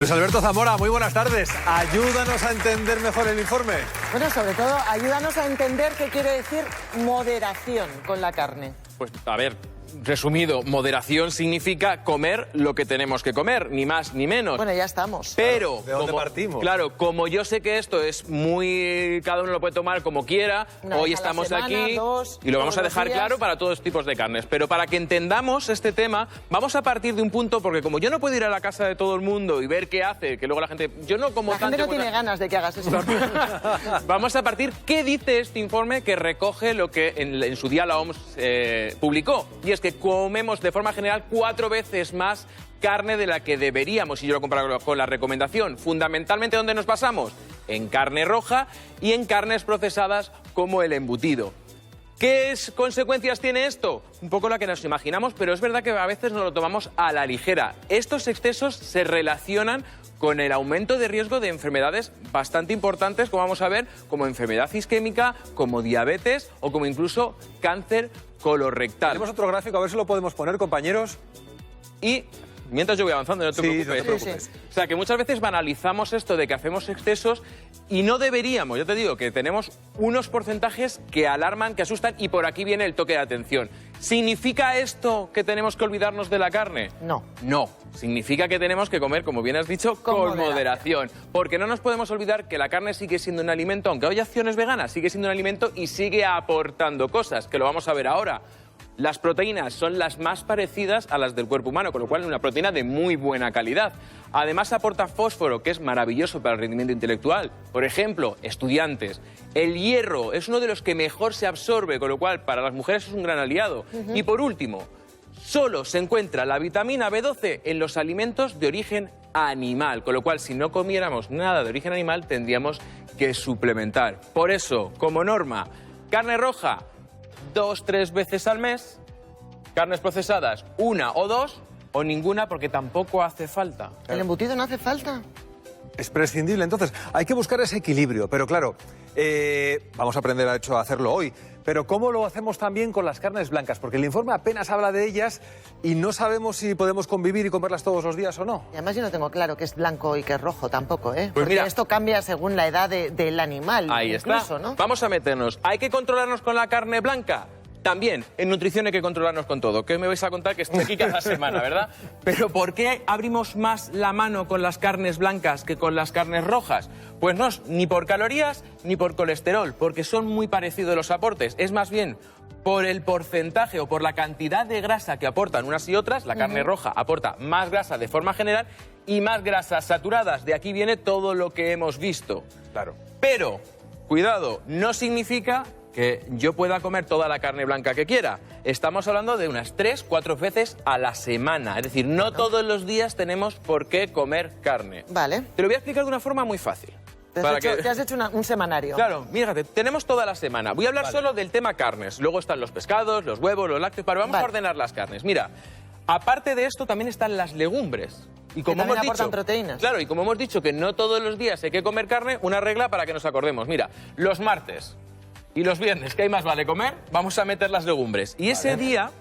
Luis Alberto Zamora, muy buenas tardes. Ayúdanos a entender mejor el informe. Bueno, sobre todo, ayúdanos a entender qué quiere decir moderación con la carne. Pues, a ver, resumido, moderación significa comer lo que tenemos que comer, ni más ni menos. Bueno, ya estamos. Pero, ¿de dónde partimos? Claro, como yo sé que esto es muy... cada uno lo puede tomar como quiera, hoy estamos aquí y lo vamos a dejar claro para todos tipos de carnes. Pero para que entendamos este tema, vamos a partir de un punto, porque como yo no puedo ir a la casa de todo el mundo y ver qué hace, que luego la gente... Yo no como tanto... La gente no tiene ganas de que hagas eso. Vamos a partir, ¿qué dice este informe que recoge lo que en su día la OMS publicó? Y es que comemos de forma general 4 veces más carne de la que deberíamos, y yo lo comparo con la recomendación. Fundamentalmente, ¿dónde nos basamos? En carne roja y en carnes procesadas como el embutido. ¿Qué consecuencias tiene esto? Un poco la que nos imaginamos, pero es verdad que a veces nos lo tomamos a la ligera. Estos excesos se relacionan con el aumento de riesgo de enfermedades bastante importantes, como vamos a ver, como enfermedad isquémica, como diabetes o como incluso cáncer colorectal. Tenemos otro gráfico, a ver si lo podemos poner, compañeros. Y mientras yo voy avanzando, no te preocupes. No te preocupes. Sí. O sea, que muchas veces banalizamos esto de que hacemos excesos y no deberíamos. Yo te digo que tenemos unos porcentajes que alarman, que asustan, y por aquí viene el toque de atención. ¿Significa esto que tenemos que olvidarnos de la carne? No. No. Significa que tenemos que comer, como bien has dicho, con moderación. Porque no nos podemos olvidar que la carne sigue siendo un alimento, aunque haya opciones veganas, sigue siendo un alimento y sigue aportando cosas, que lo vamos a ver ahora. Las proteínas son las más parecidas a las del cuerpo humano, con lo cual es una proteína de muy buena calidad. Además aporta fósforo, que es maravilloso para el rendimiento intelectual. Por ejemplo, estudiantes. El hierro es uno de los que mejor se absorbe, con lo cual para las mujeres es un gran aliado. Y por último, solo se encuentra la vitamina B12 en los alimentos de origen animal, con lo cual si no comiéramos nada de origen animal tendríamos que suplementar. Por eso, como norma, carne roja 2-3 veces al mes, carnes procesadas 1 o 2 o ninguna, porque tampoco hace falta. ¿El embutido no hace falta? Es prescindible, entonces hay que buscar ese equilibrio, pero claro, vamos a aprender a hacerlo hoy. Pero ¿cómo lo hacemos también con las carnes blancas? Porque el informe apenas habla de ellas y no sabemos si podemos convivir y comerlas todos los días o no. Y además yo no tengo claro qué es blanco y qué es rojo tampoco, ¿eh? Pues porque mira, esto cambia según la edad del animal. Ahí incluso, está. ¿no? Vamos a meternos. ¿Hay que controlarnos con la carne blanca? También, en nutrición hay que controlarnos con todo. ¿Qué me vais a contar? Que estoy aquí cada semana, ¿verdad? Pero ¿por qué abrimos más la mano con las carnes blancas que con las carnes rojas? Pues no, ni por calorías ni por colesterol, porque son muy parecidos los aportes. Es más bien por el porcentaje o por la cantidad de grasa que aportan unas y otras. La carne roja aporta más grasa de forma general y más grasas saturadas. De aquí viene todo lo que hemos visto. Claro. Pero, cuidado, no significa que yo pueda comer toda la carne blanca que quiera. Estamos hablando de unas 3-4 veces a la semana. Es decir, no todos los días tenemos por qué comer carne. Vale. Te lo voy a explicar de una forma muy fácil. Te has hecho un semanario. Claro, fíjate, tenemos toda la semana. Voy a hablar solo del tema carnes. Luego están los pescados, los huevos, los lácteos, pero vamos a ordenar las carnes. Mira, aparte de esto también están las legumbres. Y como hemos dicho, proteínas. Claro, y como hemos dicho que no todos los días hay que comer carne, una regla para que nos acordemos. Mira, los martes y los viernes, que hay más vale comer, vamos a meter las legumbres. Y ese día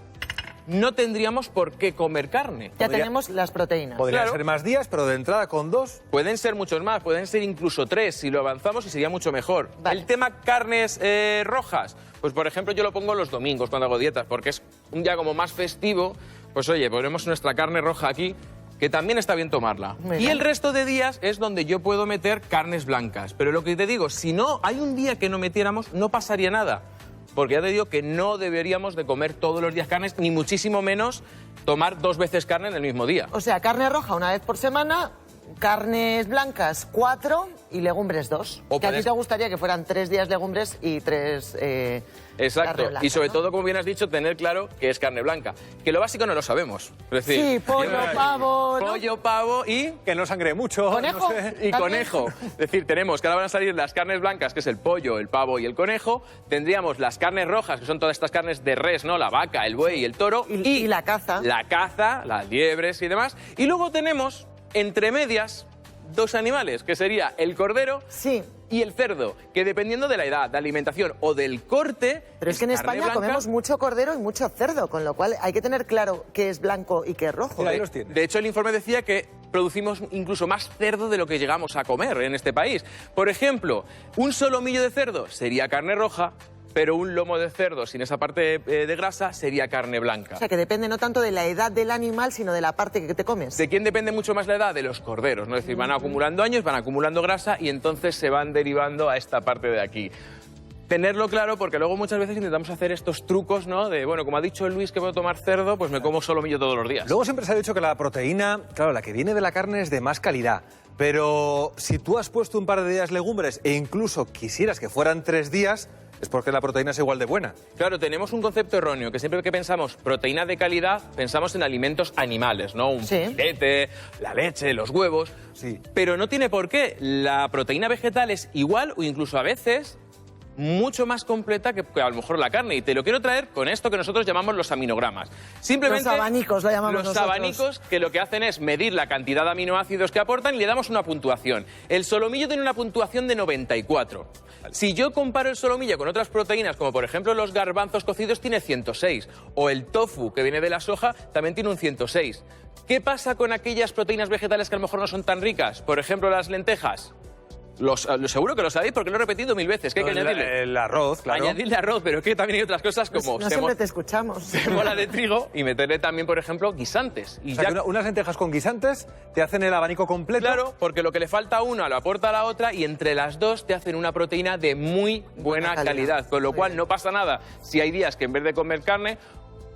no tendríamos por qué comer carne. Ya tenemos las proteínas. Podrían ser más días, pero de entrada con 2. Pueden ser muchos más, pueden ser incluso 3 si lo avanzamos y sería mucho mejor. Vale. El tema carnes rojas, pues por ejemplo yo lo pongo los domingos cuando hago dietas, porque es un día como más festivo. Pues oye, ponemos nuestra carne roja aquí, que también está bien tomarla. Y el resto de días es donde yo puedo meter carnes blancas. Pero lo que te digo, si no hay un día que no metiéramos, no pasaría nada. Porque ya te digo que no deberíamos de comer todos los días carnes, ni muchísimo menos tomar 2 veces carne en el mismo día. O sea, carne roja 1 vez por semana, carnes blancas 4 y legumbres 2. Que a ti te gustaría que fueran 3 días legumbres y 3 Exacto, carne blanca, y sobre ¿no? todo, como bien has dicho, tener claro que es carne blanca. Que lo básico no lo sabemos. Es decir, sí, pollo, pavo, ¿no? Pollo, pavo y... Que no sangre mucho. ¿Conejo? No sé. Y ¿También? conejo. Es decir, tenemos que ahora van a salir las carnes blancas, que es el pollo, el pavo y el conejo. Tendríamos las carnes rojas, que son todas estas carnes de res, ¿no? La vaca, el buey y el toro. Y la caza. La caza, las liebres y demás. Y luego tenemos, entre medias, 2 animales, que sería el cordero y el cerdo, que dependiendo de la edad, de alimentación o del corte... Pero es que en España comemos mucho cordero y mucho cerdo, con lo cual hay que tener claro qué es blanco y qué es rojo. Ahí los tienes. De hecho, el informe decía que producimos incluso más cerdo de lo que llegamos a comer en este país. Por ejemplo, un solomillo de cerdo sería carne roja, pero un lomo de cerdo sin esa parte de grasa sería carne blanca. O sea, que depende no tanto de la edad del animal, sino de la parte que te comes. ¿De quién depende mucho más la edad? De los corderos, ¿no? Es decir, van acumulando años, van acumulando grasa y entonces se van derivando a esta parte de aquí. Tenerlo claro, porque luego muchas veces intentamos hacer estos trucos, ¿no? De, bueno, como ha dicho Luis que puedo tomar cerdo, pues me como solomillo todos los días. Luego siempre se ha dicho que la proteína, claro, la que viene de la carne es de más calidad. Pero si tú has puesto un par de días legumbres e incluso quisieras que fueran 3 días, es porque la proteína es igual de buena. Claro, tenemos un concepto erróneo, que siempre que pensamos proteína de calidad, pensamos en alimentos animales, ¿no? Un filete, la leche, los huevos. Sí. Pero no tiene por qué. La proteína vegetal es igual o incluso a veces mucho más completa que a lo mejor la carne. Y te lo quiero traer con esto que nosotros llamamos los aminogramas. Simplemente los abanicos, lo llamamos los nosotros. abanicos, que lo que hacen es medir la cantidad de aminoácidos que aportan y le damos una puntuación. El solomillo tiene una puntuación de 94. Si yo comparo el solomillo con otras proteínas, como por ejemplo los garbanzos cocidos, tiene 106. O el tofu, que viene de la soja, también tiene un 106. ¿Qué pasa con aquellas proteínas vegetales que a lo mejor no son tan ricas? Por ejemplo, las lentejas. Seguro que lo sabéis porque lo he repetido 1000 veces. ¿Qué hay que añadirle? El arroz, claro. Añadirle arroz, pero es que también hay otras cosas como No siempre te escuchamos. semola de trigo y meterle también, por ejemplo, guisantes. Y O sea, que unas lentejas con guisantes te hacen el abanico completo. Claro, porque lo que le falta a una lo aporta a la otra y entre las dos te hacen una proteína de muy buena calidad. Con lo cual no pasa nada si hay días que en vez de comer carne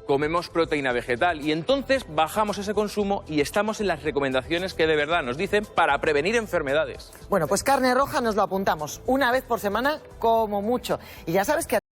comemos proteína vegetal y entonces bajamos ese consumo y estamos en las recomendaciones que de verdad nos dicen para prevenir enfermedades. Bueno, pues carne roja nos lo apuntamos una vez por semana como mucho. Y ya sabes que